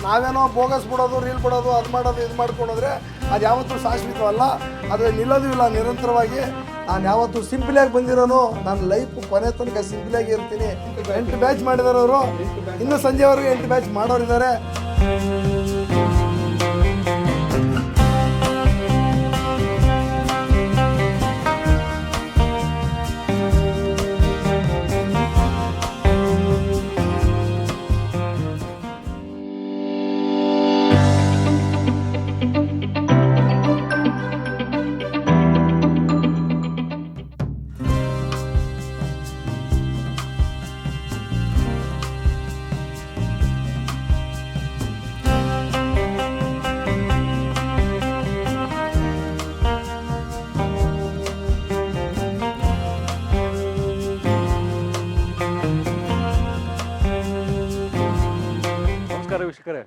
ನಾವೇನೋ ಬೋಗಸ್ ಬಿಡೋದು ರೀಲ್ ಬಿಡೋದು ಅದು ಮಾಡೋದು ಇದು ಮಾಡ್ಕೊಂಡೋದ್ರೆ ಅದು ಯಾವತ್ತೂ ಶಾಶ್ವತವಲ್ಲ. ಅದು ನಿಲ್ಲೋದು ಇಲ್ಲ. ನಿರಂತರವಾಗಿ ನಾನು ಯಾವತ್ತೂ ಸಿಂಪಲಾಗಿ ಬಂದಿರೋನು. ನನ್ನ ಲೈಫ್ ಕೊನೆ ತನಕ ಸಿಂಪಲಾಗಿ ಇರ್ತೀನಿ. 8 ಬ್ಯಾಚ್ ಮಾಡಿದಾರವರು, ಇನ್ನೂ ಸಂಜೆವರೆಗೂ 8 ಬ್ಯಾಚ್ ಮಾಡೋರಿದ್ದಾರೆ. ವೀಕ್ಷಕರೇ,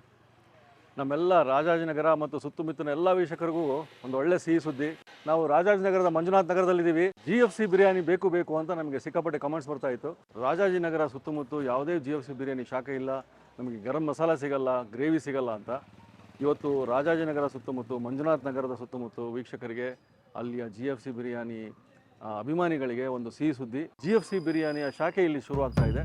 ನಮ್ಮೆಲ್ಲ ರಾಜಾಜಿನಗರ ಮತ್ತು ಸುತ್ತಮುತ್ತಲಿನ ಎಲ್ಲ ವೀಕ್ಷಕರಿಗೂ ಒಂದು ಒಳ್ಳೆ ಸಿಹಿ ಸುದ್ದಿ. ನಾವು ರಾಜಾಜಿನಗರದ ಮಂಜುನಾಥ್ ನಗರದಲ್ಲಿದ್ದೀವಿ. GFC ಬಿರಿಯಾನಿ ಬೇಕು ಬೇಕು ಅಂತ ನಮಗೆ ಸಿಕ್ಕಾಪಟ್ಟೆ ಕಮೆಂಟ್ಸ್ ಬರ್ತಾ ಇತ್ತು. ರಾಜಾಜಿನಗರ ಸುತ್ತಮುತ್ತ ಯಾವುದೇ GFC ಬಿರಿಯಾನಿ ಶಾಖೆ ಇಲ್ಲ, ನಮಗೆ ಗರಂ ಮಸಾಲ ಸಿಗಲ್ಲ, ಗ್ರೇವಿ ಸಿಗಲ್ಲ ಅಂತ. ಇವತ್ತು ರಾಜಾಜಿನಗರ ಸುತ್ತಮುತ್ತ ಮಂಜುನಾಥ್ ನಗರದ ಸುತ್ತಮುತ್ತ ವೀಕ್ಷಕರಿಗೆ, ಅಲ್ಲಿಯ GFC ಬಿರಿಯಾನಿ ಅಭಿಮಾನಿಗಳಿಗೆ ಒಂದು ಸಿಹಿ ಸುದ್ದಿ. GFC ಬಿರಿಯಾನಿಯ ಶಾಖೆ ಇಲ್ಲಿ ಶುರುವಾಗ್ತಾ ಇದೆ.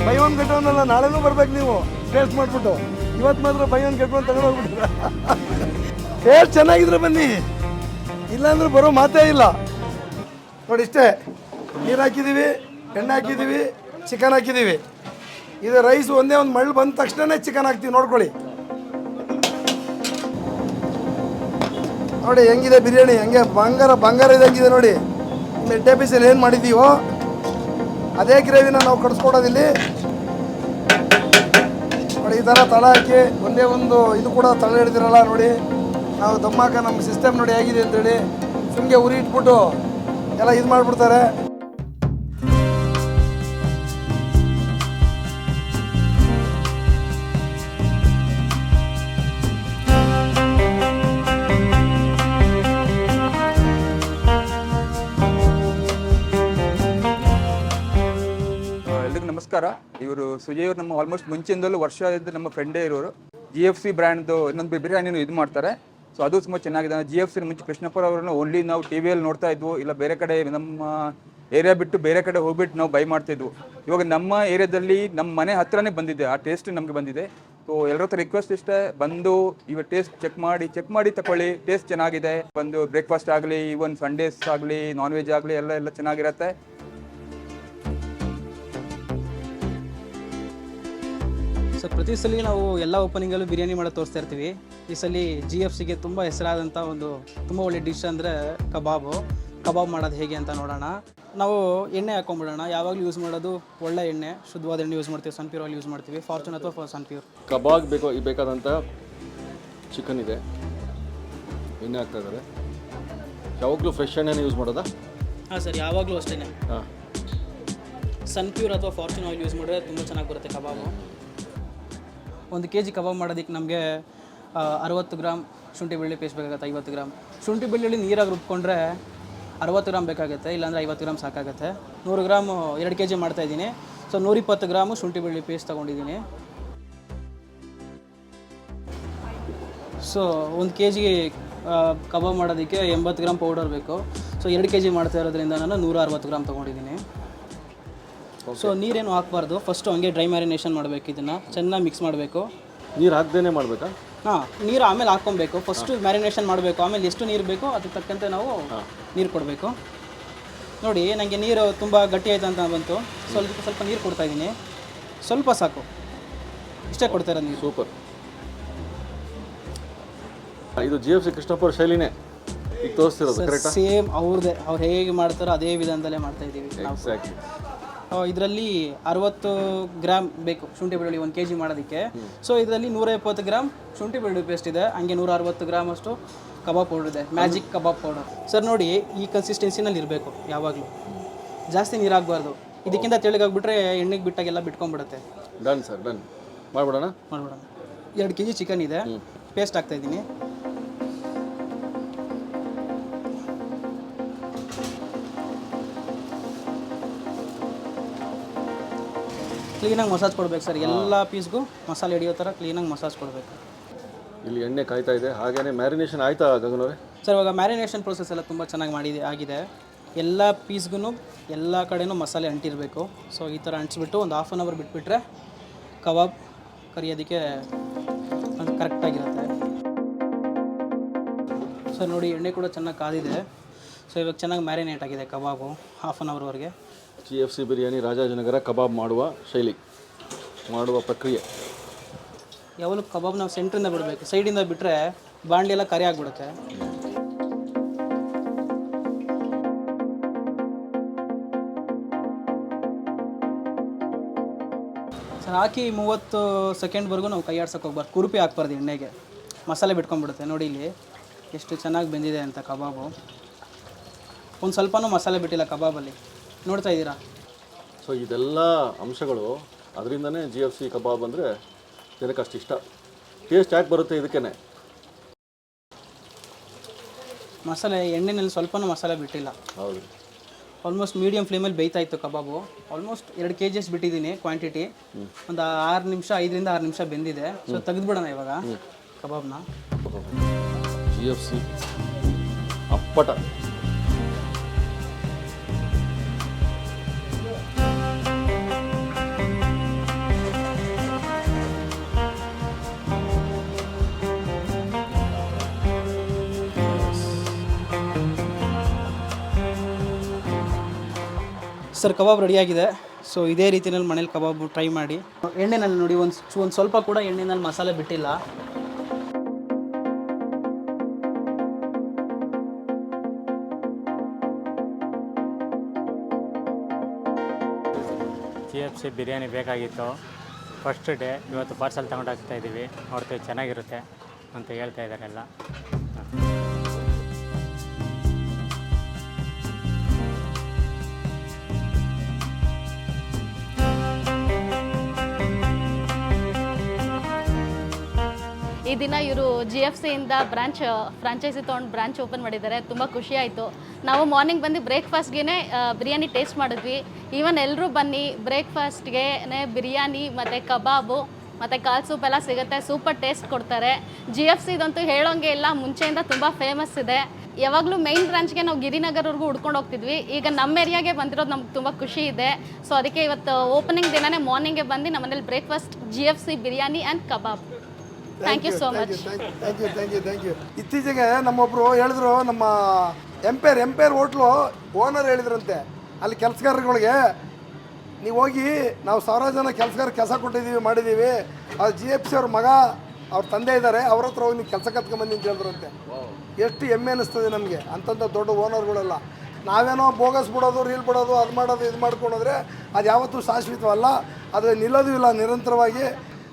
ಬೈ ಒನ್ ಗೆಟ್ ಒನ್ ಅಲ್ಲ, ನಾಳೆನೂ ಬರ್ಬೇಕು ನೀವು ಟೇಸ್ಟ್ ಮಾಡಿಬಿಟ್ಟು. ಇವತ್ತು ಮಾತ್ರ ಬೈ ಒನ್ ಗೆಟ್ ಒನ್ ತಗೊಂಡು ಹೋಗ್ಬಿಟ್ಟಿರ. ಟೇಸ್ಟ್ ಚೆನ್ನಾಗಿದ್ರೆ ಬನ್ನಿ, ಇಲ್ಲಾಂದ್ರೆ ಬರೋ ಮಾತೇ ಇಲ್ಲ. ನೋಡಿ ಇಷ್ಟೇ, ನೀರು ಹಾಕಿದ್ದೀವಿ, ಎಣ್ಣೆ ಹಾಕಿದ್ದೀವಿ, ಚಿಕನ್ ಹಾಕಿದ್ದೀವಿ. ಇದು ರೈಸ್ ಒಂದೇ ಒಂದು ಮಳ್ಳು ಬಂದ ತಕ್ಷಣ ಚಿಕನ್ ಹಾಕ್ತೀವಿ. ನೋಡ್ಕೊಳ್ಳಿ, ನೋಡಿ ಹೆಂಗಿದೆ ಬಿರಿಯಾನಿ, ಹೆಂಗೆ ಬಂಗಾರ ಇದಂಗಿದೆ ನೋಡಿ. ನಿಮ್ಮ 8 ಪೀಸಲ್ಲಿ ಏನು ಮಾಡಿದ್ದೀವೋ ಅದೇ ಗ್ರೇವಿನ ನಾವು ಕಡಿಸ್ಕೊಡೋದಿಲ್ಲಿ. ನೋಡಿ ಈ ಥರ ತಳ ಹಾಕಿ ಒಂದೇ ಒಂದು ಇದು ಕೂಡ ತಳ ಹಿಡಿದಿರಲ್ಲ ನೋಡಿ. ನಾವು ದಮ್ಮಾಕ ನಮ್ಮ ಸಿಸ್ಟಮ್ ನೋಡಿ ಹೇಗಿದೆ ಅಂತೇಳಿ ಸುಮ್ಮನೆ ಉರಿ ಇಟ್ಬಿಟ್ಟು ಎಲ್ಲ ಇದು ಮಾಡಿಬಿಡ್ತಾರೆ. ನಮಸ್ಕಾರ. ಇವರು ಸುಜಯ್ ಅವರು ನಮ್ಮ ಆಲ್ಮೋಸ್ಟ್ ಮುಂಚಿಂದಲೂ ವರ್ಷದಿಂದ ನಮ್ಮ ಫ್ರೆಂಡೇ ಇರೋರು. GFC ಬ್ರ್ಯಾಂಡ್ದು ಇನ್ನೊಂದು ಬಿರಿಯಾನಿನೂ ಇದು ಮಾಡ್ತಾರೆ. ಸೊ ಅದು ತುಂಬ ಚೆನ್ನಾಗಿದೆ. GFC ಮುಂಚೆ ಕೃಷ್ಣಪ್ಪರ ಅವರನ್ನು ಓನ್ಲಿ ನಾವು TV ನೋಡ್ತಾ ಇದ್ವು, ಇಲ್ಲ ಬೇರೆ ಕಡೆ ನಮ್ಮ ಏರಿಯಾ ಬಿಟ್ಟು ಬೇರೆ ಕಡೆ ಹೋಗ್ಬಿಟ್ಟು ನಾವು ಬೈ ಮಾಡ್ತಿದ್ವು. ಇವಾಗ ನಮ್ಮ ಏರಿಯಾದಲ್ಲಿ ನಮ್ಮ ಮನೆ ಹತ್ರನೇ ಬಂದಿದೆ, ಆ ಟೇಸ್ಟ್ ನಮಗೆ ಬಂದಿದೆ. ಸೊ ಎಲ್ಲರ ಹತ್ರ ರಿಕ್ವೆಸ್ಟ್ ಇಷ್ಟೇ, ಬಂದು ಇವಾಗ ಟೇಸ್ಟ್ ಚೆಕ್ ಮಾಡಿ ತಗೊಳ್ಳಿ. ಟೇಸ್ಟ್ ಚೆನ್ನಾಗಿದೆ. ಬಂದು ಬ್ರೇಕ್ಫಾಸ್ಟ್ ಆಗಲಿ, ಈವನ್ ಸಂಡೇಸ್ ಆಗಲಿ, ನಾನ್ ವೆಜ್ ಆಗಲಿ ಎಲ್ಲ ಚೆನ್ನಾಗಿರುತ್ತೆ. ಸೊ ಪ್ರತಿ ಸಲ ನಾವು ಎಲ್ಲ ಓಪನಿಂಗಲ್ಲೂ ಬಿರಿಯಾನಿ ಮಾಡೋದು ತೋರಿಸ್ತಾ ಇರ್ತೀವಿ. ಈ ಸಲ GFCಗೆ ತುಂಬ ಹೆಸರಾದಂಥ ಒಂದು ತುಂಬ ಒಳ್ಳೆ ಡಿಶ್ ಅಂದರೆ ಕಬಾಬ್ ಮಾಡೋದು ಹೇಗೆ ಅಂತ ನೋಡೋಣ. ನಾವು ಎಣ್ಣೆ ಹಾಕೊಂಡ್ಬಿಡೋಣ. ಯಾವಾಗಲೂ ಯೂಸ್ ಮಾಡೋದು ಒಳ್ಳೆ ಎಣ್ಣೆ, ಶುದ್ಧವಾದ ಎಣ್ಣೆ ಯೂಸ್ ಮಾಡ್ತೀವಿ. ಸನ್ಪ್ಯೂರ್ ಆಯಿಲ್ ಯೂಸ್ ಮಾಡ್ತೀವಿ, ಫಾರ್ಚೂನ್ ಅಥವಾ ಸನ್ಪ್ಯೂರ್. ಕಬಾಬ್ ಬೇಕಾದಂಥ ಚಿಕನ್ ಇದೆ, ಎಣ್ಣೆ ಹಾಕ್ತಾ ಇದ್ದಾರೆ. ಯಾವಾಗಲೂ ಫ್ರೆಶ್ ಎಣ್ಣೆನೇ ಯೂಸ್ ಮಾಡೋದಾ? ಹಾಂ ಸರ್, ಯಾವಾಗಲೂ ಅಷ್ಟೇ. ಹಾಂ, ಸನ್ಪ್ಯೂರ್ ಅಥವಾ ಫಾರ್ಚೂನ್ ಆಯಿಲ್ ಯೂಸ್ ಮಾಡಿದ್ರೆ ತುಂಬ ಚೆನ್ನಾಗಿ ಬರುತ್ತೆ ಕಬಾಬು. 1 kg ಕಬಾಬ್ ಮಾಡೋದಕ್ಕೆ ನಮಗೆ 60 ಗ್ರಾಮ್ ಶುಂಠಿ ಬೆಳ್ಳುಳ್ಳಿ ಪೇಸ್ಟ್ ಬೇಕಾಗುತ್ತೆ. 50 ಗ್ರಾಮ್ ಶುಂಠಿ ಬೆಳ್ಳುಳ್ಳಿ ನೀರಾಗಿ ರುಬ್ಕೊಂಡ್ರೆ 60 ಗ್ರಾಮ್ ಬೇಕಾಗುತ್ತೆ, ಇಲ್ಲಾಂದರೆ 50 ಗ್ರಾಮ್ ಸಾಕಾಗುತ್ತೆ. 100 ಗ್ರಾಮ್ 2 kg ಮಾಡ್ತಾಯಿದ್ದೀನಿ. ಸೊ 120 ಗ್ರಾಮು ಶುಂಠಿ ಬೆಳ್ಳುಳ್ಳಿ ಪೇಸ್ಟ್ ತೊಗೊಂಡಿದ್ದೀನಿ. ಸೊ 1 kg ಕಬಾಬ್ ಮಾಡೋದಕ್ಕೆ 80 ಗ್ರಾಮ್ ಪೌಡರ್ ಬೇಕು. ಸೊ 2 kg ಮಾಡ್ತಾ ಇರೋದ್ರಿಂದ ನಾನು 160 ಗ್ರಾಮ್ ತೊಗೊಂಡಿದ್ದೀನಿ. ಸೊ ನೀರೇನು ಹಾಕಬಾರ್ದು, ಫಸ್ಟು ಹಂಗೆ ಡ್ರೈ ಮ್ಯಾರಿನೇಷನ್ ಮಾಡಬೇಕು. ಇದನ್ನು ಚೆನ್ನಾಗಿ ಮಿಕ್ಸ್ ಮಾಡಬೇಕು. ನೀರು ಹಾಕ್ದೇನೆ ಮಾಡಬೇಕಾ? ಹಾಂ, ನೀರು ಆಮೇಲೆ ಹಾಕ್ಕೊಬೇಕು. ಫಸ್ಟು ಮ್ಯಾರಿನೇಷನ್ ಮಾಡಬೇಕು, ಆಮೇಲೆ ಎಷ್ಟು ನೀರು ಬೇಕೋ ಅದಕ್ಕೆ ತಕ್ಕಂತೆ ನಾವು ನೀರು ಕೊಡಬೇಕು. ನೋಡಿ ನನಗೆ ನೀರು ತುಂಬ ಗಟ್ಟಿ ಆಯ್ತು ಅಂತ ಬಂತು, ಸ್ವಲ್ಪ ನೀರು ಕೊಡ್ತಾಯಿದ್ದೀನಿ. ಸ್ವಲ್ಪ ಸಾಕು, ಇಷ್ಟೇ ಕೊಡ್ತಾ ಇರೋದು ನೀರು. ಸೂಪರ್. ಇದು GFC ಕೃಷ್ಣಪ್ಪ ಶೈಲಿನೇ. ಈಗ ತೋರಿಸ್ತಿರೋದು ಕರೆಕ್ಟಾ? ಸೇಮ್ ಅವ್ರದ್ದೇ, ಅವ್ರು ಹೇಗೆ ಮಾಡ್ತಾರೋ ಅದೇ ವಿಧಾನದಲ್ಲೇ ಮಾಡ್ತಾ ಇದ್ದೀವಿ ನಾವು. ಎಕ್ಸಾಕ್ಟ್ಲಿ. ಇದರಲ್ಲಿ 60 ಗ್ರಾಮ್ ಬೇಕು ಶುಂಠಿ ಬೆಳ್ಳುಳ್ಳಿ 1 kg ಮಾಡೋದಕ್ಕೆ. ಸೊ ಇದರಲ್ಲಿ 120 ಗ್ರಾಮ್ ಶುಂಠಿ ಬೆಳ್ಳುಳ್ಳಿ ಪೇಸ್ಟ್ ಇದೆ, ಹಂಗೆ 160 ಗ್ರಾಮ್ ಅಷ್ಟು ಕಬಾಬ್ ಪೌಡರ್ ಇದೆ, ಮ್ಯಾಜಿಕ್ ಕಬಾಬ್ ಪೌಡರ್. ಸರ್ ನೋಡಿ, ಈ ಕನ್ಸಿಸ್ಟೆನ್ಸಿನಲ್ಲಿ ಇರಬೇಕು ಯಾವಾಗಲೂ, ಜಾಸ್ತಿ ನೀರಾಗಬಾರ್ದು. ಇದಕ್ಕಿಂತ ತೆಳ್ಳಗಾಗ್ಬಿಟ್ರೆ ಎಣ್ಣೆಗೆ ಬಿಟ್ಟಾಗೆಲ್ಲ ಬಿಟ್ಕೊಂಡ್ಬಿಡುತ್ತೆ. Done sir, done. ಮಾಡ್ಬಿಡೋಣ. 2 kg ಚಿಕನ್ ಇದೆ, ಪೇಸ್ಟ್ ಹಾಕ್ತಾಯಿದ್ದೀನಿ. ಕ್ಲೀನಾಗಿ ಮಸಾಜ್ ಕೊಡ್ಬೇಕು ಸರ್, ಎಲ್ಲ ಪೀಸ್ಗೂ ಮಸಾಲೆ ಹಿಡಿಯೋ ಥರ ಕ್ಲೀನಾಗಿ ಮಸಾಜ್ ಕೊಡಬೇಕು. ಇಲ್ಲಿ ಎಣ್ಣೆ ಕಾಯ್ತಾ ಇದೆ, ಹಾಗೇನೆ ಮ್ಯಾರಿನೇಷನ್ ಆಯ್ತಾ ಗಗನವ್ರೆ? ಸರ್ ಇವಾಗ ಮ್ಯಾರಿನೇಷನ್ ಪ್ರೊಸೆಸ್ ಎಲ್ಲ ತುಂಬ ಚೆನ್ನಾಗಿ ಆಗಿದೆ. ಎಲ್ಲ ಪೀಸ್ಗೂ ಎಲ್ಲ ಕಡೆನೂ ಮಸಾಲೆ ಅಂಟಿರಬೇಕು. ಸೊ ಈ ಥರ ಅಂಟಿಸ್ಬಿಟ್ಟು ಒಂದು 1/2 hour ಬಿಟ್ಬಿಟ್ರೆ ಕಬಾಬ್ ಕರಿಯೋದಕ್ಕೆ ಅದು ಕರೆಕ್ಟಾಗಿರುತ್ತೆ. ಸರ್ ನೋಡಿ, ಎಣ್ಣೆ ಕೂಡ ಚೆನ್ನಾಗಿ ಕಾದಿದೆ. ಸೊ ಇವಾಗ ಚೆನ್ನಾಗಿ ಮ್ಯಾರಿನೇಟ್ ಆಗಿದೆ ಕಬಾಬು 1/2 hourವರೆಗೆ. GFC ಬಿರಿಯಾನಿ ರಾಜಾಜಿನಗರ ಕಬಾಬ್ ಮಾಡುವ ಶೈಲಿ, ಮಾಡುವ ಪ್ರಕ್ರಿಯೆ. ಯಾವಾಗಲೂ ಕಬಾಬ್ ನಾವು ಸೆಂಟ್ರಿಂದ ಬಿಡಬೇಕು, ಸೈಡಿಂದ ಬಿಟ್ಟರೆ ಬಾಂಡಿ ಎಲ್ಲ ಕರಿ ಆಗಿಬಿಡುತ್ತೆ. ಸರ್ ಹಾಕಿ 30 ಸೆಕೆಂಡ್ವರೆಗೂ ನಾವು ಕೈ ಆಡ್ಸೋಕೆ ಹೋಗ್ಬಾರ್ದು, ಕುರುಪಿ ಹಾಕ್ಬಾರ್ದು ಎಣ್ಣೆಗೆ, ಮಸಾಲೆ ಬಿಟ್ಕೊಂಡ್ಬಿಡುತ್ತೆ. ನೋಡಿ ಇಲ್ಲಿ ಎಷ್ಟು ಚೆನ್ನಾಗಿ ಬೆಂದಿದೆ ಅಂತ ಕಬಾಬು. ಒಂದು ಸ್ವಲ್ಪನೂ ಮಸಾಲೆ ಬಿಟ್ಟಿಲ್ಲ ಕಬಾಬಲ್ಲಿ, ನೋಡ್ತಾ ಇದ್ದೀರಾ? ಸೊ ಇದೆಲ್ಲ ಅಂಶಗಳು, ಅದರಿಂದನೇ GFC ಕಬಾಬ್ ಅಂದರೆ ಜನಕ್ಕೆ ಅಷ್ಟು ಇಷ್ಟ. ಟೇಸ್ಟ್ ಯಾಕೆ ಬರುತ್ತೆ ಇದಕ್ಕೇ? ಮಸಾಲೆ ಎಣ್ಣೆನಲ್ಲಿ ಸ್ವಲ್ಪನೂ ಮಸಾಲೆ ಬಿಟ್ಟಿಲ್ಲ. ಹೌದು. ಆಲ್ಮೋಸ್ಟ್ ಮೀಡಿಯಮ್ ಫ್ಲೇಮಲ್ಲಿ ಬೇಯ್ತಾ ಇತ್ತು ಕಬಾಬು. ಆಲ್ಮೋಸ್ಟ್ 2 kg ಬಿಟ್ಟಿದ್ದೀನಿ ಕ್ವಾಂಟಿಟಿ. ಒಂದು 5 ನಿಮಿಷ ಬೆಂದಿದೆ. ಸೊ ತೆಗೆದುಬಿಡೋಣ ಇವಾಗ ಕಬಾಬ್ನ. GFC ಅಪ್ಪಟ. ಸರ್ ಕಬಾಬ್ ರೆಡಿಯಾಗಿದೆ. ಸೊ ಇದೇ ರೀತಿಯಲ್ಲಿ ಮನೇಲಿ ಕಬಾಬು ಟ್ರೈ ಮಾಡಿ. ಎಣ್ಣೆನಲ್ಲಿ ನೋಡಿ, ಒಂದು ಸ್ವಲ್ಪ ಕೂಡ ಎಣ್ಣೆನಲ್ಲಿ ಮಸಾಲೆ ಬಿಟ್ಟಿಲ್ಲ. GFC ಬಿರಿಯಾನಿ ಬೇಕಾಗಿತ್ತು. ಫಸ್ಟ್ ಡೇ ಇವತ್ತು ಪಾರ್ಸಲ್ ತಗೊಂಡು ಹೋಗ್ತಾ ಇದ್ದೀವಿ. ನೋಡ್ತೀವಿ ಚೆನ್ನಾಗಿರುತ್ತೆ ಅಂತ ಹೇಳ್ತಾ ಇದ್ದಾರೆ ಎಲ್ಲ. ಈ ದಿನ ಇವರು GFCಯಿಂದ ಫ್ರಾಂಚೈಸಿ ತೊಗೊಂಡು ಬ್ರಾಂಚ್ ಓಪನ್ ಮಾಡಿದ್ದಾರೆ. ತುಂಬ ಖುಷಿ ಆಯಿತು. ನಾವು ಮಾರ್ನಿಂಗ್ ಬಂದು ಬ್ರೇಕ್ಫಾಸ್ಟ್ಗೆ ಬಿರಿಯಾನಿ ಟೇಸ್ಟ್ ಮಾಡಿದ್ವಿ. ಈವನ್ ಎಲ್ಲರೂ ಬನ್ನಿ, ಬ್ರೇಕ್ಫಾಸ್ಟ್ಗೆ ಬಿರಿಯಾನಿ ಮತ್ತು ಕಬಾಬು ಮತ್ತು ಕಾಲ್ ಸೂಪ್ ಎಲ್ಲ ಸಿಗುತ್ತೆ. ಸೂಪರ್ ಟೇಸ್ಟ್ ಕೊಡ್ತಾರೆ. GFCದಂತೂ ಹೇಳೋಂಗೆ ಇಲ್ಲ, ಮುಂಚೆಯಿಂದ ತುಂಬ ಫೇಮಸ್ ಇದೆ. ಯಾವಾಗಲೂ ಮೈನ್ ಬ್ರಾಂಚ್ಗೆ ನಾವು ಗಿರಿನಗರ್ವರೆಗೂ ಹುಡ್ಕೊಂಡು ಹೋಗ್ತಿದ್ವಿ. ಈಗ ನಮ್ಮ ಏರಿಯಾಗೆ ಬಂದಿರೋದು ನಮ್ಗೆ ತುಂಬ ಖುಷಿ ಇದೆ. ಸೊ ಅದಕ್ಕೆ ಇವತ್ತು ಓಪನಿಂಗ್ ದಿನನೇ ಮಾರ್ನಿಂಗೇ ಬಂದು ನಮ್ಮನೇಲಿ breakfast GFC biryani and kebab. Thank you so much. Thank you. ಇತ್ತೀಚೆಗೆ ನಮ್ಮೊಬ್ಬರು ಹೇಳಿದ್ರು, ನಮ್ಮ ಎಂಪೈರ್ ಹೋಟ್ಲು ಓನರ್ ಹೇಳಿದ್ರಂತೆ, ಅಲ್ಲಿ ಕೆಲಸಗಾರಗಳಿಗೆ ನೀವು ಹೋಗಿ, ನಾವು 1000 ಜನ ಕೆಲಸ ಕೊಟ್ಟಿದ್ದೀವಿ, ಮಾಡಿದ್ದೀವಿ, ಅದು GFC ಅವ್ರ ಮಗ, ಅವ್ರ ತಂದೆ ಇದ್ದಾರೆ, ಅವ್ರ ಹತ್ರ ಹೋಗಿ ನೀವು ಕೆಲಸ ಕತ್ಕೊಂಡ್ಬಂದು ಅಂತ ಹೇಳಿದ್ರಂತೆ. ಎಷ್ಟು ಹೆಮ್ಮೆ ಅನ್ನಿಸ್ತದೆ ನಮಗೆ, ಅಂಥದ್ದು ದೊಡ್ಡ ಓನರ್ಗಳೆಲ್ಲ. ನಾವೇನೋ ಬೋಗಸ್ ಬಿಡೋದು, ರೀಲ್ ಬಿಡೋದು, ಅದು ಮಾಡೋದು, ಇದು ಮಾಡ್ಕೊಂಡ್ರೆ ಅದು ಯಾವತ್ತೂ ಶಾಶ್ವತವಲ್ಲ. ಅದು ನಿಲ್ಲೋದು ಇಲ್ಲ, ನಿರಂತರವಾಗಿ.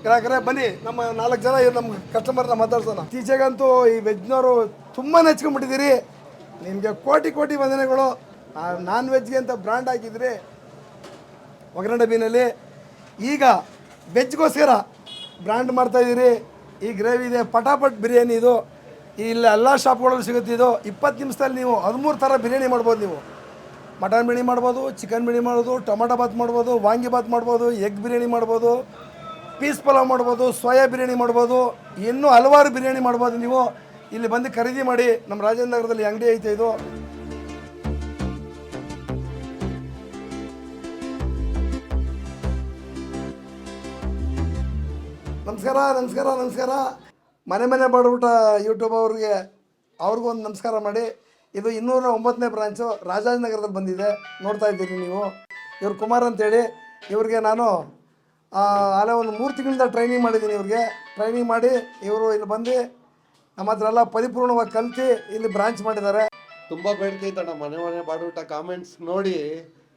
ಯಾಕಂದರೆ ಬನ್ನಿ, ನಮ್ಮ 4 ಜನ ನಮ್ಮ ಕಸ್ಟಮರ್ನ ಮಾತಾಡ್ಸೋಣ. ಇತ್ತೀಚೆಗಂತೂ ಈ ವೆಜ್ನವರು ತುಂಬ ನೆಚ್ಕೊಂಡ್ಬಿಟ್ಟಿದ್ದೀರಿ. ನಿಮಗೆ ಕೋಟಿ ವಂದನೆಗಳು. ನಾನ್ ವೆಜ್ಗೆ ಅಂತ ಬ್ರ್ಯಾಂಡ್ ಹಾಕಿದ್ರಿ ಒಗ್ಗರಣೆ ಡಬ್ಬಿನಲ್ಲಿ. ಈಗ ವೆಜ್ಗೋಸ್ಕರ ಬ್ರ್ಯಾಂಡ್ ಮಾಡ್ತಾಯಿದ್ದೀರಿ. ಈ ಗ್ರೇವಿ ಇದೆ, ಪಟಾಪಟ್ ಬಿರಿಯಾನಿ ಇದು. ಇಲ್ಲಿ ಎಲ್ಲ ಶಾಪ್ಗಳಲ್ಲಿ ಸಿಗುತ್ತೆ ಇದು. 20 ನಿಮಿಷದಲ್ಲಿ ನೀವು 13 ಥರ ಬಿರಿಯಾನಿ ಮಾಡ್ಬೋದು. ನೀವು ಮಟನ್ ಬಿರಿಯಾನಿ ಮಾಡ್ಬೋದು, ಚಿಕನ್ ಬಿರಿಯಾನಿ ಮಾಡ್ಬೋದು, ಟೊಮಾಟೊ ಬಾತ್ ಮಾಡ್ಬೋದು, ವಾಂಗಿ ಬಾತ್ ಮಾಡ್ಬೋದು, ಎಗ್ ಬಿರಿಯಾನಿ ಮಾಡ್ಬೋದು, ಪೀಸ್ ಪಲಾವ್ ಮಾಡ್ಬೋದು, ಸೋಯಾ ಬಿರಿಯಾನಿ ಮಾಡ್ಬೋದು, ಇನ್ನೂ ಹಲವಾರು ಬಿರಿಯಾನಿ ಮಾಡ್ಬೋದು. ನೀವು ಇಲ್ಲಿ ಬಂದು ಖರೀದಿ ಮಾಡಿ. ನಮ್ಮ ರಾಜೇಂದ್ರ ನಗರದಲ್ಲಿ ಅಂಗಡಿ ಐತೆ ಇದು. ನಮಸ್ಕಾರ. ಮನೆ ಬಾಡ್ಬಿಟ್ಟ ಯೂಟ್ಯೂಬ್ ಅವ್ರಿಗೂ ಒಂದು ನಮಸ್ಕಾರ ಮಾಡಿ. ಇದು 209ನೇ ಬ್ರಾಂಚು ರಾಜಾಜಿನಗರದಲ್ಲಿ ಬಂದಿದೆ, ನೋಡ್ತಾ ಇದ್ದೀರಿ ನೀವು. ಇವ್ರು ಕುಮಾರ್ ಅಂತೇಳಿ, ಇವ್ರಿಗೆ ನಾನು ಅಲ್ಲೇ ಒಂದು 3 ತಿಂಗಳಿಂದ ಟ್ರೈನಿಂಗ್ ಮಾಡಿದ್ದೀನಿ. ಟ್ರೈನಿಂಗ್ ಮಾಡಿ ಇವರು ಇಲ್ಲಿ ಬಂದು ನಮ್ಮ ಹತ್ರ ಎಲ್ಲ ಪರಿಪೂರ್ಣವಾಗಿ ಕಲ್ತು ಇಲ್ಲಿ ಬ್ರಾಂಚ್ ಮಾಡಿದ್ದಾರೆ. ತುಂಬ ಬೇಡಿಕೆ ಇತ್ತಣ್ಣ ಮನೆ ಬಾಡೂಟ ಕಾಮೆಂಟ್ಸ್ ನೋಡಿ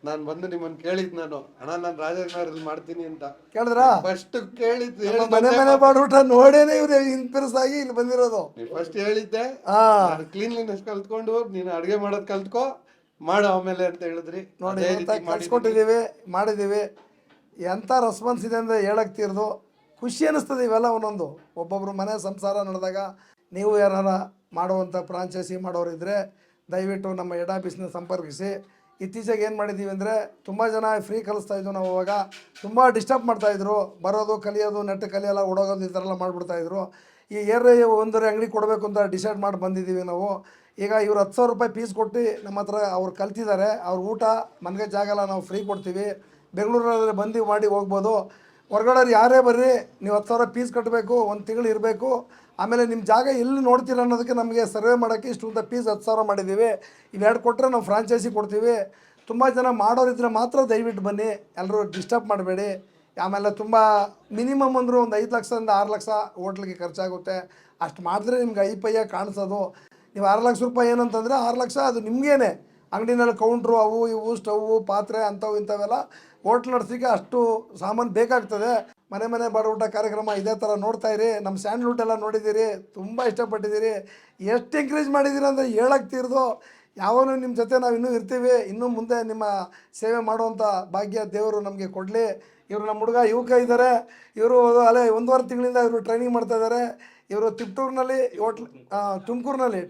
ನಾನು ಬಂದು ನಿಮ್ಮನ್ನು ಕೇಳಿದ್ ನಾನು ಅಣ್ಣ ನಾನು ರಾಜನಗರದಲ್ಲಿ ಮಾಡ್ತೀನಿ ಅಂತ ಕೇಳಿದ್ರಾ? ಫಸ್ಟ್ ಕೇಳಿದ್ದು ಮನೆ ಬಾಡೂಟ ನೋಡೇನೆ ಇವ್ರು ಇನ್ಸ್ಪಿರಸ್ ಆಗಿ ಇಲ್ಲಿ ಬಂದಿರೋದು. ಫಸ್ಟ್ ಹೇಳಿದ್ದೆ ಕ್ಲೀನ್ಲಿನೆಸ್ ಕಲ್ತ್ಕೊಂಡು ನೀನು ಅಡುಗೆ ಮಾಡೋದು ಕಲ್ತ್ಕೋ ಮಾಡು ಆಮೇಲೆ ಅಂತ ಹೇಳಿದ್ರಿ. ನೋಡಿ ಕಲ್ಸ್ಕೊಟ್ಟಿದ್ದೀವಿ, ಮಾಡಿದ್ದೀವಿ. ಎಂಥ ರೆಸ್ಪಾನ್ಸ್ ಇದೆ ಅಂದರೆ ಹೇಳಕ್ಕೆ ತೀರ್ದು ಖುಷಿ ಅನ್ನಿಸ್ತದೆ ಇವೆಲ್ಲ ಒಂದೊಂದು. ಒಬ್ಬೊಬ್ರು ಮನೆ ಸಂಸಾರ ನಡೆದಾಗ ನೀವು ಯಾರು ಮಾಡುವಂಥ ಫ್ರಾಂಚೈಸಿ ಮಾಡೋರಿದ್ದರೆ ದಯವಿಟ್ಟು ನಮ್ಮ ಹೆಡ್ ಆಫೀಸ್ನ ಸಂಪರ್ಕಿಸಿ. ಇತ್ತೀಚೆಗೆ ಏನು ಮಾಡಿದ್ದೀವಿ ಅಂದರೆ ತುಂಬ ಜನ ಫ್ರೀ ಕಲಿಸ್ತಾಯಿದ್ವು ನಾವು. ಅವಾಗ ತುಂಬ ಡಿಸ್ಟರ್ಬ್ ಮಾಡ್ತಾಯಿದ್ರು, ಬರೋದು ಕಲಿಯೋದು ನೆಟ್ಟು ಕಲಿಯಲ್ಲ ಓಡೋಗೋದು ಈ ಥರ ಎಲ್ಲ ಮಾಡಿಬಿಡ್ತಾಯಿದ್ರು. ಈ ಒಂದೂವರೆ ಅಂಗಡಿ ಕೊಡಬೇಕು ಅಂತ ಡಿಸೈಡ್ ಮಾಡಿ ಬಂದಿದ್ದೀವಿ ನಾವು. ಈಗ ಇವ್ರು 10,000 ರೂಪಾಯಿ ಫೀಸ್ ಕೊಟ್ಟು ನಮ್ಮ ಹತ್ರ ಅವ್ರು ಕಲ್ತಿದ್ದಾರೆ. ಅವ್ರ ಊಟ ಮನೆಗೆ ಜಾಗ ಎಲ್ಲ ನಾವು ಫ್ರೀ ಕೊಡ್ತೀವಿ. ಬೆಂಗಳೂರಲ್ಲಿ ಬಂದು ಮಾಡಿ ಹೋಗ್ಬೋದು. ಹೊರಗಡೆ ಯಾರೇ ಬರ್ರಿ, ನೀವು 10,000 ಫೀಸ್ ಕಟ್ಟಬೇಕು, ಒಂದು ತಿಂಗಳು ಇರಬೇಕು. ಆಮೇಲೆ ನಿಮ್ಮ ಜಾಗ ಎಲ್ಲಿ ನೋಡ್ತೀರ ಅನ್ನೋದಕ್ಕೆ ನಮಗೆ ಸರ್ವೆ ಮಾಡೋಕ್ಕೆ ಇಷ್ಟು ಅಂತ ಫೀಸ್ 10,000 ಮಾಡಿದ್ದೀವಿ. ಇವೆರಡು ಕೊಟ್ಟರೆ ನಾವು ಫ್ರಾಂಚೈಸಿ ಕೊಡ್ತೀವಿ. ತುಂಬ ಜನ ಮಾಡೋರಿದ್ರೆ ಮಾತ್ರ ದಯವಿಟ್ಟು ಬನ್ನಿ, ಎಲ್ಲರೂ ಡಿಸ್ಟರ್ಬ್ ಮಾಡಬೇಡಿ. ಆಮೇಲೆ ತುಂಬ ಮಿನಿಮಮ್ ಅಂದರೂ ಒಂದು 5 ಲಕ್ಷದಿಂದ 6 ಲಕ್ಷ ಹೋಟ್ಲಿಗೆ ಖರ್ಚಾಗುತ್ತೆ. ಅಷ್ಟು ಮಾಡಿದ್ರೆ ನಿಮ್ಗೆ ಐಪಯ್ಯ ಕಾಣಿಸೋದು. ನೀವು 6 ಲಕ್ಷ ರೂಪಾಯಿ ಏನಂತಂದರೆ 6 ಲಕ್ಷ ಅದು ನಿಮಗೇನೆ. ಅಂಗಡಿನಲ್ಲಿ ಕೌಂಟ್ರು ಅವು ಇವು ಸ್ಟವ್ವು ಪಾತ್ರೆ ಅಂಥವು ಇಂಥವೆಲ್ಲ ಹೋಟ್ಲ್ ನಡೆಸಿಗೆ ಅಷ್ಟು ಸಾಮಾನು ಬೇಕಾಗ್ತದೆ. ಮನೆ ಬಾಡೂಟ ಕಾರ್ಯಕ್ರಮ ಇದೇ ಥರ ನೋಡ್ತಾಯಿರಿ. ನಮ್ಮ ಸ್ಯಾಂಡ್ಲ್ವುಡ್ ಎಲ್ಲ ನೋಡಿದ್ದೀರಿ, ತುಂಬ ಇಷ್ಟಪಟ್ಟಿದ್ದೀರಿ. ಎಷ್ಟು ಎಂಕರೇಜ್ ಮಾಡಿದ್ದೀರಿ ಅಂದರೆ ಹೇಳಕ್ಕೆ ತೀರ್ದು. ಯಾವಾಗಲೂ ನಿಮ್ಮ ಜೊತೆ ನಾವು ಇನ್ನೂ ಇರ್ತೀವಿ. ಇನ್ನೂ ಮುಂದೆ ನಿಮ್ಮ ಸೇವೆ ಮಾಡುವಂಥ ಭಾಗ್ಯ ದೇವರು ನಮಗೆ ಕೊಡಲಿ. ಇವರು ನಮ್ಮ ಹುಡುಗ ಯುವಕ ಇದ್ದಾರೆ. ಇವರು ಅಲ್ಲೇ 1.5 ತಿಂಗಳಿಂದ ಇವರು ಟ್ರೈನಿಂಗ್ ಮಾಡ್ತಾಯಿದ್ದಾರೆ. ಇವರು ತಿಪ್ಟೂರಿನಲ್ಲಿ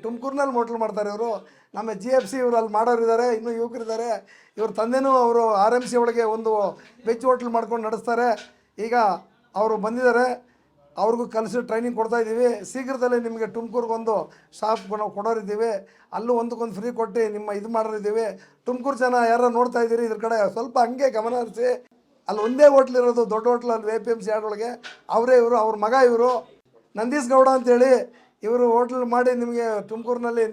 ತುಮಕೂರಿನಲ್ಲಿ ಹೋಟ್ಲ್ ಮಾಡ್ತಾರೆ ಇವರು. ನಮ್ಮ GFC ಇವರು ಅಲ್ಲಿ ಮಾಡೋರಿದ್ದಾರೆ, ಇನ್ನೂ ಯುವಕರಿದ್ದಾರೆ. ಇವ್ರ ತಂದೆನೂ ಅವರು RMC ಒಳಗೆ ಒಂದು ವೆಜ್ ಹೋಟ್ಲ್ ಮಾಡ್ಕೊಂಡು ನಡೆಸ್ತಾರೆ. ಈಗ ಅವರು ಬಂದಿದ್ದಾರೆ, ಅವ್ರಿಗೂ ಕಲಿಸಿ ಟ್ರೈನಿಂಗ್ ಕೊಡ್ತಾಯಿದ್ದೀವಿ. ಶೀಘ್ರದಲ್ಲೇ ನಿಮಗೆ ತುಮಕೂರಿಗೊಂದು ಶಾಪ್ ನಾವು ಕೊಡೋರಿದ್ದೀವಿ. ಅಲ್ಲೂ ಒಂದಕ್ಕೊಂದು ಫ್ರೀ ಕೊಟ್ಟು ನಿಮ್ಮ ಇದು ಮಾಡೋರಿದ್ದೀವಿ. ತುಮಕೂರು ಜನ ಯಾರು ನೋಡ್ತಾ ಇದ್ದೀರಿ ಇದ್ರ ಕಡೆ ಸ್ವಲ್ಪ ಹಂಗೆ ಗಮನ ಹರಿಸಿ. ಅಲ್ಲಿ ಒಂದೇ ಹೋಟ್ಲ್ ಇರೋದು, ದೊಡ್ಡ ಹೋಟ್ಲ್ ಅಲ್ಲಿ APMC ಯಾರ್ಡೊಳಗೆ ಅವರೇ ಇವರು. ಅವ್ರ ಮಗ ಇವರು ನಂದೀಶ್ ಗೌಡ ಅಂತೇಳಿ. ಇವರು ಹೋಟ್ಲ್ ಮಾಡಿ ನಿಮಗೆ ತುಮಕೂರಿನಲ್ಲಿ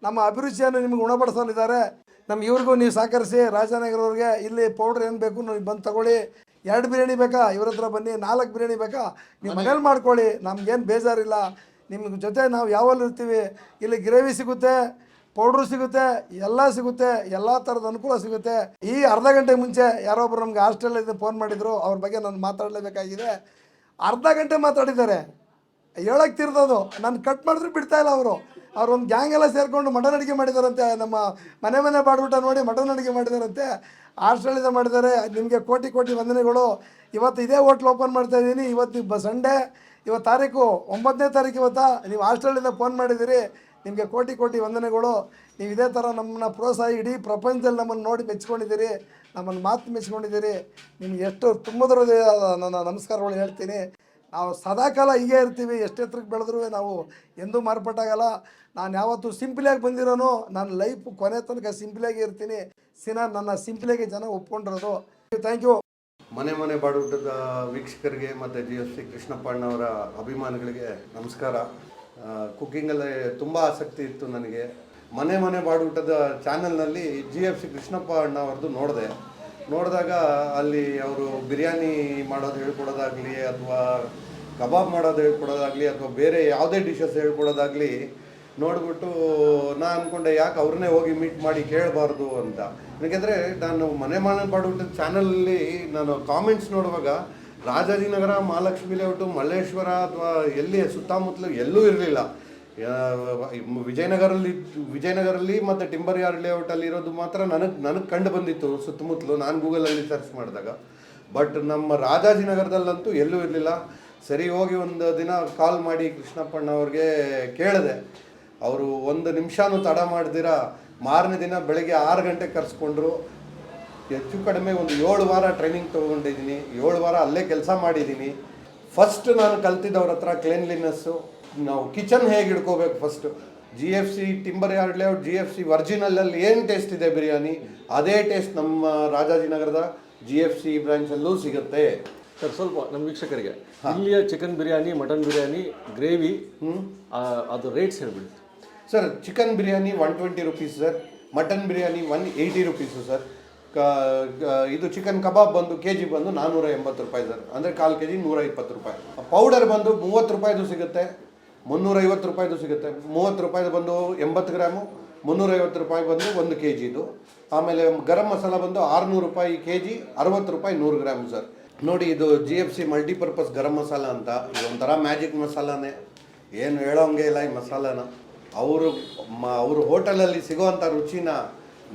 ನಮ್ಮ ಅಭಿರುಚಿಯನ್ನು ನಿಮಗೆ ಉಣಬಡಿಸಲಿದ್ದಾರೆ. ಇವ್ರಿಗೂ ನೀವು ಸಹಕರಿಸಿ. ರಾಜನಗರವ್ರಿಗೆ ಇಲ್ಲಿ ಪೌಡ್ರ್ ಏನು ಬೇಕು ನೀವು ಬಂದು ತಗೊಳ್ಳಿ. 2 ಬಿರಿಯಾನಿ ಬೇಕಾ ಇವ್ರ ಹತ್ರ ಬನ್ನಿ, 4 ಬಿರಿಯಾನಿ ಬೇಕಾ ನೀವು ಮನೇಲಿ ಮಾಡ್ಕೊಳ್ಳಿ. ನಮ್ಗೇನು ಬೇಜಾರಿಲ್ಲ. ನಿಮ್ಮ ಜೊತೆ ನಾವು ಯಾವಲ್ಲೂ ಇರ್ತೀವಿ. ಇಲ್ಲಿ ಗ್ರೇವಿ ಸಿಗುತ್ತೆ, ಪೌಡ್ರು ಸಿಗುತ್ತೆ, ಎಲ್ಲ ಸಿಗುತ್ತೆ, ಎಲ್ಲ ಥರದ ಅನುಕೂಲ ಸಿಗುತ್ತೆ. ಈ ಅರ್ಧ ಗಂಟೆ ಮುಂಚೆ ಯಾರೊಬ್ಬರು ನಮ್ಗೆ ಹಾಸ್ಟೆಲಿಂದ ಫೋನ್ ಮಾಡಿದರು. ಅವ್ರ ಬಗ್ಗೆ ನಾನು ಮಾತಾಡಲೇಬೇಕಾಗಿದೆ. ಅರ್ಧ ಗಂಟೆ ಮಾತಾಡಿದ್ದಾರೆ, ಹೇಳಕ್ಕೆ ತಿರ್ದೋದು. ನಾನು ಕಟ್ ಮಾಡಿದ್ರೆ ಬಿಡ್ತಾಯಿಲ್ಲ ಅವರು. ಒಂದು ಗ್ಯಾಂಗ್ ಎಲ್ಲ ಸೇರಿಕೊಂಡು ಮಟನ್ ಅಡುಗೆ ಮಾಡಿದಾರಂತೆ. ನಮ್ಮ ಮನೆ ಬಾಡೂಟ ನೋಡಿ ಮಟನ್ ಅಡುಗೆ ಮಾಡಿದಾರಂತೆ. ಹಾಸ್ಟೆಲಿಂದ ಮಾಡಿದ್ದಾರೆ. ನಿಮಗೆ ಕೋಟಿ ವಂದನೆಗಳು. ಇವತ್ತು ಇದೇ ಹೋಟ್ಲ್ ಓಪನ್ ಮಾಡ್ತಾಯಿದ್ದೀನಿ. ಇವತ್ತು ಸಂಡೇ, ಇವತ್ತು 9ನೇ ತಾರೀಕು. ಇವತ್ತು ನೀವು ಹಾಸ್ಟೆಲಿಂದ ಫೋನ್ ಮಾಡಿದ್ದೀರಿ. ನಿಮಗೆ ಕೋಟಿ ವಂದನೆಗಳು. ನೀವು ಇದೇ ಥರ ನಮ್ಮನ್ನ ಪ್ರೋತ್ಸಾಹ ಇಡೀ ಪ್ರಪಂಚದಲ್ಲಿ ನಮ್ಮನ್ನು ನೋಡಿ ಮೆಚ್ಕೊಂಡಿದ್ದೀರಿ, ನಮ್ಮನ್ನು ಮಾತು ಮೆಚ್ಕೊಂಡಿದ್ದೀರಿ. ನಿಮ್ಗೆ ಎಷ್ಟು ತುಂಬದ್ರ ನನ್ನ ನಮಸ್ಕಾರಗಳು ಹೇಳ್ತೀನಿ. ನಾವು ಸದಾಕಾಲ ಹೀಗೆ ಇರ್ತೀವಿ. ಎಷ್ಟು ಎತ್ತರಕ್ಕೆ ಬೆಳೆದ್ರೂ ನಾವು ಎಂದೂ ಮಾರ್ಪಾಟಾಗಲ್ಲ. ನಾನು ಯಾವತ್ತೂ ಸಿಂಪಲಾಗಿ ಬಂದಿರೋನು. ನನ್ನ ಲೈಫ್ ಕೊನೆ ತನಕ ಸಿಂಪಲಾಗಿ ಇರ್ತೀನಿ. ನನ್ನ ಸಿಂಪಲಾಗಿ ಜನ ಒಪ್ಕೊಂಡಿರೋದು. Thank you. ಮನೆ ಬಾಡೂಟದ ವೀಕ್ಷಕರಿಗೆ ಮತ್ತು GFC ಕೃಷ್ಣಪ್ಪ ಅಣ್ಣವರ ಅಭಿಮಾನಿಗಳಿಗೆ ನಮಸ್ಕಾರ. ಕುಕ್ಕಿಂಗಲ್ಲಿ ತುಂಬ ಆಸಕ್ತಿ ಇತ್ತು ನನಗೆ. ಮನೆ ಬಾಡೂಟದ ಚಾನಲ್ನಲ್ಲಿ GFC ಕೃಷ್ಣಪ್ಪ ಅಣ್ಣ ಅವ್ರದ್ದು ನೋಡಿದಾಗ ಅಲ್ಲಿ ಅವರು ಬಿರಿಯಾನಿ ಮಾಡೋದು ಹೇಳ್ಕೊಡೋದಾಗಲಿ, ಅಥವಾ ಕಬಾಬ್ ಮಾಡೋದು ಹೇಳ್ಕೊಡೋದಾಗಲಿ, ಅಥವಾ ಬೇರೆ ಯಾವುದೇ ಡಿಶಸ್ ಹೇಳ್ಕೊಡೋದಾಗಲಿ ನೋಡಿಬಿಟ್ಟು ನಾನು ಅಂದ್ಕೊಂಡೆ ಯಾಕೆ ಅವ್ರನ್ನೇ ಹೋಗಿ ಮೀಟ್ ಮಾಡಿ ಕೇಳಬಾರ್ದು ಅಂತ. ಯಾಕೆಂದರೆ ನಾನು ಮನೆ ಬಾಡೂಟದ ಚಾನಲಲ್ಲಿ ನಾನು ಕಾಮೆಂಟ್ಸ್ ನೋಡುವಾಗ ರಾಜಾಜಿನಗರ, ಮಹಾಲಕ್ಷ್ಮಿ ಲೇಔಟು, ಮಲ್ಲೇಶ್ವರ ಅಥವಾ ಎಲ್ಲಿ ಸುತ್ತಮುತ್ತಲು ಎಲ್ಲೂ ಇರಲಿಲ್ಲ. ವಿಜಯನಗರಲ್ಲಿ ಮತ್ತು ಟಿಂಬರ್ ಯಾರ್ಡ್ ಲೇಔಟಲ್ಲಿ ಇರೋದು ಮಾತ್ರ ನನಗೆ ಕಂಡು ಬಂದಿತ್ತು ಸುತ್ತಮುತ್ತಲು, ನಾನು ಗೂಗಲಲ್ಲಿ ಸರ್ಚ್ ಮಾಡಿದಾಗ. ಬಟ್ ನಮ್ಮ ರಾಜಾಜಿನಗರದಲ್ಲಂತೂ ಎಲ್ಲೂ ಇರಲಿಲ್ಲ. ಸರಿ, ಹೋಗಿ ಒಂದು ದಿನ ಕಾಲ್ ಮಾಡಿ ಕೃಷ್ಣಪ್ಪಣ್ಣ ಅವ್ರಿಗೆ ಕೇಳಿದೆ. ಅವರು 1 ನಿಮಿಷನೂ ತಡ ಮಾಡ್ದಿರ ಮಾರನೇ ದಿನ ಬೆಳಗ್ಗೆ 6 ಗಂಟೆಗೆ ಕರೆಸ್ಕೊಂಡ್ರು. ಹೆಚ್ಚು ಕಡಿಮೆ ಒಂದು 7 ವಾರ ಟ್ರೈನಿಂಗ್ ತೊಗೊಂಡಿದ್ದೀನಿ. 7 ವಾರ ಅಲ್ಲೇ ಕೆಲಸ ಮಾಡಿದ್ದೀನಿ. ಫಸ್ಟ್ ನಾನು ಕಲ್ತಿದ್ದವ್ರ ಹತ್ರ ಕ್ಲೀನ್ಲಿನೆಸ್ಸು, ನಾವು ಕಿಚನ್ ಹೇಗೆ ಇಡ್ಕೋಬೇಕು first. GFC timber yard layout GFC ಒರಿಜಿನಲಲ್ಲಿ ಏನು ಟೇಸ್ಟ್ ಇದೆ ಬಿರಿಯಾನಿ, ಅದೇ ಟೇಸ್ಟ್ ನಮ್ಮ ರಾಜಾಜಿನಗರದ GFC ಬ್ರಾಂಚಲ್ಲೂ ಸಿಗುತ್ತೆ. ಸರ್, ಸ್ವಲ್ಪ ನಮ್ಮ ವೀಕ್ಷಕರಿಗೆ ಇಲ್ಲಿಯ chicken biryani, mutton biryani, gravy ಅದು ರೇಟ್ಸ್ ಹೇಳ್ಬಿಡಿ sir. Chicken biryani 120 rupees sir. Mutton biryani 180 rupees sir. ಇದು ಚಿಕನ್ ಕಬಾಬ್ ಬಂದು KG ಬಂದು 480 ರೂಪಾಯಿ ಸರ್. ಅಂದರೆ 1/4 kg 120 ರೂಪಾಯಿ. ಪೌಡರ್ ಬಂದು 30 ರೂಪಾಯಿದು ಸಿಗುತ್ತೆ. 350 ರೂಪಾಯಿದು ಸಿಗುತ್ತೆ. 30 ರೂಪಾಯಿದು ಬಂದು 80 ಗ್ರಾಮು, 350 ರೂಪಾಯಿ ಬಂದು 1 kg ಇದು. ಆಮೇಲೆ ಗರಂ ಮಸಾಲ ಬಂದು 600 ರೂಪಾಯಿ kg, 60 ರೂಪಾಯಿ 100 ಗ್ರಾಮ್ ಸರ್. ನೋಡಿ ಇದು GFC ಮಲ್ಟಿಪರ್ಪಸ್ ಗರಂ ಮಸಾಲ ಅಂತ. ಇದೊಂಥರ ಮ್ಯಾಜಿಕ್ ಮಸಾಲಾನೇ, ಏನು ಹೇಳೋಂಗೆ ಇಲ್ಲ ಈ ಮಸಾಲಾನ. ಅವರು ಹೋಟೆಲಲ್ಲಿ ಸಿಗೋವಂಥ ರುಚಿನ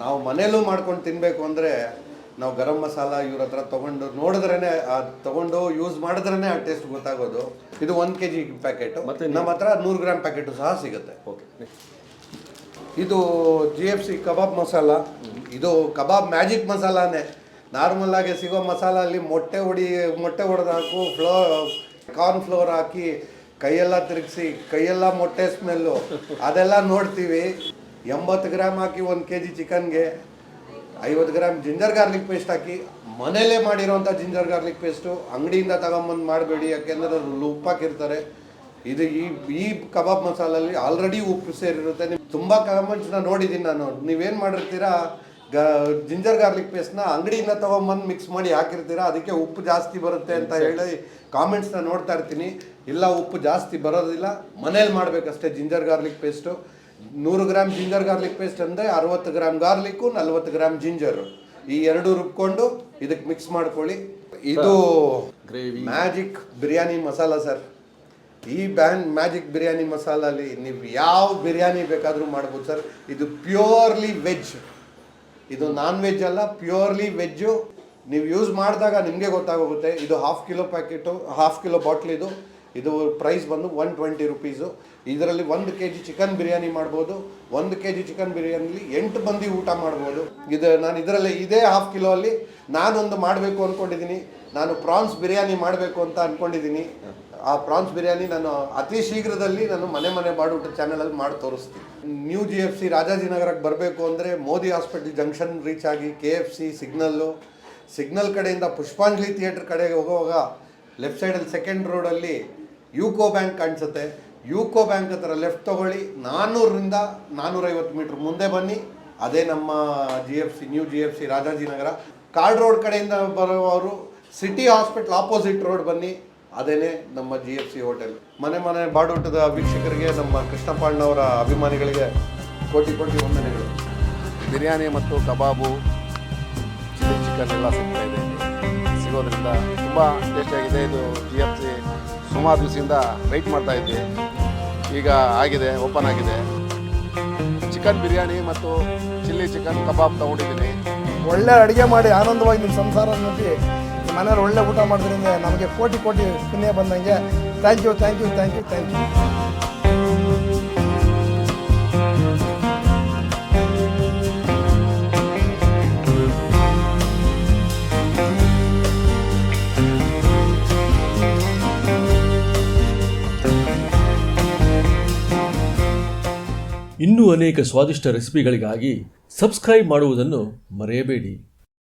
ನಾವು ಮನೇಲೂ ಮಾಡ್ಕೊಂಡು ತಿನ್ನಬೇಕು ಅಂದರೆ ನಾವು ಗರಂ ಮಸಾಲ ಇವ್ರ ಹತ್ರ ತೊಗೊಂಡು ನೋಡಿದ್ರೇ, ತೊಗೊಂಡು ಯೂಸ್ ಮಾಡಿದ್ರೇ ಆ ಟೇಸ್ಟ್ ಗೊತ್ತಾಗೋದು. ಇದು 1 kg ಪ್ಯಾಕೆಟು. ನಮ್ಮ ಹತ್ರ 100 ಗ್ರಾಮ್ ಪ್ಯಾಕೆಟು ಸಹ ಸಿಗುತ್ತೆ. ಇದು GFC ಕಬಾಬ್ ಮಸಾಲ. ಇದು ಕಬಾಬ್ ಮ್ಯಾಜಿಕ್ ಮಸಾಲಾನೇ. ನಾರ್ಮಲ್ ಆಗಿ ಸಿಗೋ ಮಸಾಲ ಅಲ್ಲಿ ಮೊಟ್ಟೆ ಹೊಡೆದು ಹಾಕು, ಕಾರ್ನ್ ಫ್ಲೋರ್ ಹಾಕಿ ಕೈಯೆಲ್ಲ ತಿರುಗಿಸಿ, ಕೈಯೆಲ್ಲ ಮೊಟ್ಟೆ ಸ್ಮೆಲ್ಲು ಅದೆಲ್ಲ ನೋಡ್ತೀವಿ. 80 ಗ್ರಾಮ್ ಹಾಕಿ 1 kg ಚಿಕನ್ಗೆ 50 ಗ್ರಾಮ್ ಜಿಂಜರ್ ಗಾರ್ಲಿಕ್ ಪೇಸ್ಟ್ ಹಾಕಿ, ಮನೇಲೇ ಮಾಡಿರೋಂಥ ಜಿಂಜರ್ ಗಾರ್ಲಿಕ್ ಪೇಸ್ಟು, ಅಂಗಡಿಯಿಂದ ತಗೊಂಬಂದು ಮಾಡಬೇಡಿ, ಯಾಕೆಂದರೆ ಅದ್ರಲ್ಲಿ ಉಪ್ಪು ಹಾಕಿರ್ತಾರೆ. ಇದು ಈ ಕಬಾಬ್ ಮಸಾಲಲ್ಲಿ ಆಲ್ರೆಡಿ ಉಪ್ಪು ಸೇರಿರುತ್ತೆ. ತುಂಬ ಕಮೆಂಟ್ಸ್ನ ನೋಡಿದ್ದೀನಿ ನಾನು. ನೀವೇನು ಮಾಡಿರ್ತೀರಾ, ಜಿಂಜರ್ ಗಾರ್ಲಿಕ್ ಪೇಸ್ಟ್ನ ಅಂಗಡಿಯಿಂದ ತೊಗೊಂಬಂದು ಮಿಕ್ಸ್ ಮಾಡಿ ಹಾಕಿರ್ತೀರಾ, ಅದಕ್ಕೆ ಉಪ್ಪು ಜಾಸ್ತಿ ಬರುತ್ತೆ ಅಂತ ಹೇಳಿ ಕಾಮೆಂಟ್ಸ್ನ ನೋಡ್ತಾ ಇರ್ತೀನಿ. ಇಲ್ಲ, ಉಪ್ಪು ಜಾಸ್ತಿ ಬರೋದಿಲ್ಲ, ಮನೇಲಿ ಮಾಡಬೇಕಷ್ಟೇ ginger garlic paste. 100 gram ginger garlic paste ಅಂದರೆ 60 ಗ್ರಾಮ್ ಗಾರ್ಲಿಕ್ಕು, 40 ಗ್ರಾಮ್ ಜಿಂಜರು, ಈ ಎರಡು ರುಬ್ಕೊಂಡು ಇದಕ್ಕೆ ಮಿಕ್ಸ್ ಮಾಡ್ಕೊಳ್ಳಿ. ಇದು ಮ್ಯಾಜಿಕ್ ಬಿರಿಯಾನಿ ಮಸಾಲ ಸರ್. ಈ ಮ್ಯಾಜಿಕ್ ಬಿರಿಯಾನಿ ಮಸಾಲಲ್ಲಿ ನೀವು ಯಾವ ಬಿರಿಯಾನಿ ಬೇಕಾದರೂ ಮಾಡ್ಬೋದು ಸರ್. ಇದು ಪ್ಯೂರ್ಲಿ ವೆಜ್, ಇದು ನಾನ್ ವೆಜ್ ಅಲ್ಲ, ಪ್ಯೂರ್ಲಿ ವೆಜ್ಜು. ನೀವು ಯೂಸ್ ಮಾಡಿದಾಗ ನಿಮಗೆ ಗೊತ್ತಾಗೋಗುತ್ತೆ. ಇದು 1/2 kg ಪ್ಯಾಕೆಟು, 1/2 kg ಬಾಟ್ಲ್. ಇದು ಪ್ರೈಸ್ ಬಂದು 120 ರುಪೀಸು. ಇದರಲ್ಲಿ 1 kg ಚಿಕನ್ ಬಿರಿಯಾನಿ ಮಾಡ್ಬೋದು. 1 kg ಚಿಕನ್ ಬಿರಿಯಾನಿಲಿ 8 ಮಂದಿ ಊಟ ಮಾಡ್ಬೋದು. ನಾನು ಇದರಲ್ಲಿ ಇದೇ 1/2 kg ಅಲ್ಲಿ ನಾನೊಂದು ಮಾಡಬೇಕು ಅಂದ್ಕೊಂಡಿದ್ದೀನಿ. ನಾನು ಪ್ರಾನ್ಸ್ ಬಿರಿಯಾನಿ ಮಾಡಬೇಕು ಅಂತ ಅಂದ್ಕೊಂಡಿದ್ದೀನಿ. ಆ ಪ್ರಾನ್ಸ್ ಬಿರಿಯಾನಿ ನಾನು ಅತಿ ಶೀಘ್ರದಲ್ಲಿ ನಾನು ಮನೆ ಬಾಡೂಟ ಚಾನಲಲ್ಲಿ ಮಾಡಿ ತೋರಿಸ್ತೀನಿ. ನ್ಯೂ GFC ರಾಜಾಜಿನಗರಕ್ಕೆ ಬರಬೇಕು ಅಂದರೆ ಮೋದಿ ಹಾಸ್ಪಿಟಲ್ ಜಂಕ್ಷನ್ ರೀಚ್ ಆಗಿ KFC ಸಿಗ್ನಲ್ ಕಡೆಯಿಂದ ಪುಷ್ಪಾಂಜಲಿ ಥಿಯೇಟರ್ ಕಡೆಗೆ ಹೋಗುವಾಗ ಲೆಫ್ಟ್ ಸೈಡಲ್ಲಿ ಸೆಕೆಂಡ್ ರೋಡಲ್ಲಿ ಯೂಕೋ ಬ್ಯಾಂಕ್ ಕಾಣಿಸುತ್ತೆ. ಯೂಕೋ ಬ್ಯಾಂಕ್ ಹತ್ರ ಲೆಫ್ಟ್ ತೊಗೊಳ್ಳಿ. 400ರಿಂದ 450 ಮೀಟ್ರ್ ಮುಂದೆ ಬನ್ನಿ, ಅದೇ ನಮ್ಮ new GFC Rajajinagar. Card road ಕಡೆಯಿಂದ ಬರೋವರು ಸಿಟಿ ಹಾಸ್ಪಿಟ್ಲ್ ಆಪೋಸಿಟ್ ರೋಡ್ ಬನ್ನಿ, ಅದೇನೇ ನಮ್ಮ GFC ಹೋಟೆಲ್. ಮನೆ ಬಾಡೂಟದ ವೀಕ್ಷಕರಿಗೆ, ನಮ್ಮ ಕೃಷ್ಣಪ್ಪಣ್ಣವರ ಅಭಿಮಾನಿಗಳಿಗೆ ಕೋಟಿ ವಂದನೆಗಳು. ಬಿರಿಯಾನಿ ಮತ್ತು ಕಬಾಬು, ಚಿಲ್ಲಿ ಚಿಕನ್ ಎಲ್ಲ ಸಿಗ್ತಾ ಇದೆ. ಸಿಗೋದ್ರಿಂದ ತುಂಬ ಟೇಸ್ಟಿಯಾಗಿದೆ. ಇದು GFC ಸುಮಾರು ದಿವಸದಿಂದ ವೆಯ್ಟ್ ಮಾಡ್ತಾ ಇದ್ವಿ, ಈಗ ಆಗಿದೆ, ಓಪನ್ ಆಗಿದೆ. ಚಿಕನ್ ಬಿರಿಯಾನಿ ಮತ್ತು ಚಿಲ್ಲಿ ಚಿಕನ್ ಕಬಾಬ್ ತೊಗೊಂಡಿದ್ದೀನಿ. ಒಳ್ಳೆ ಅಡುಗೆ ಮಾಡಿ ಆನಂದವಾಗಿ ನಿಮ್ಮ ಸಂಸಾರ ನೋಡಿ ಮನೇಲಿ ಒಳ್ಳೆ ಊಟ ಮಾಡೋದ್ರಿಂದ ನಮಗೆ ಕೋಟಿ ಪುಣ್ಯ ಬಂದಂಗೆ. Thank you. ಇನ್ನೂ ಅನೇಕ ಸ್ವಾದಿಷ್ಟ ರೆಸಿಪಿಗಳಿಗಾಗಿ ಸಬ್ಸ್ಕ್ರೈಬ್ ಮಾಡುವುದನ್ನು ಮರೆಯಬೇಡಿ.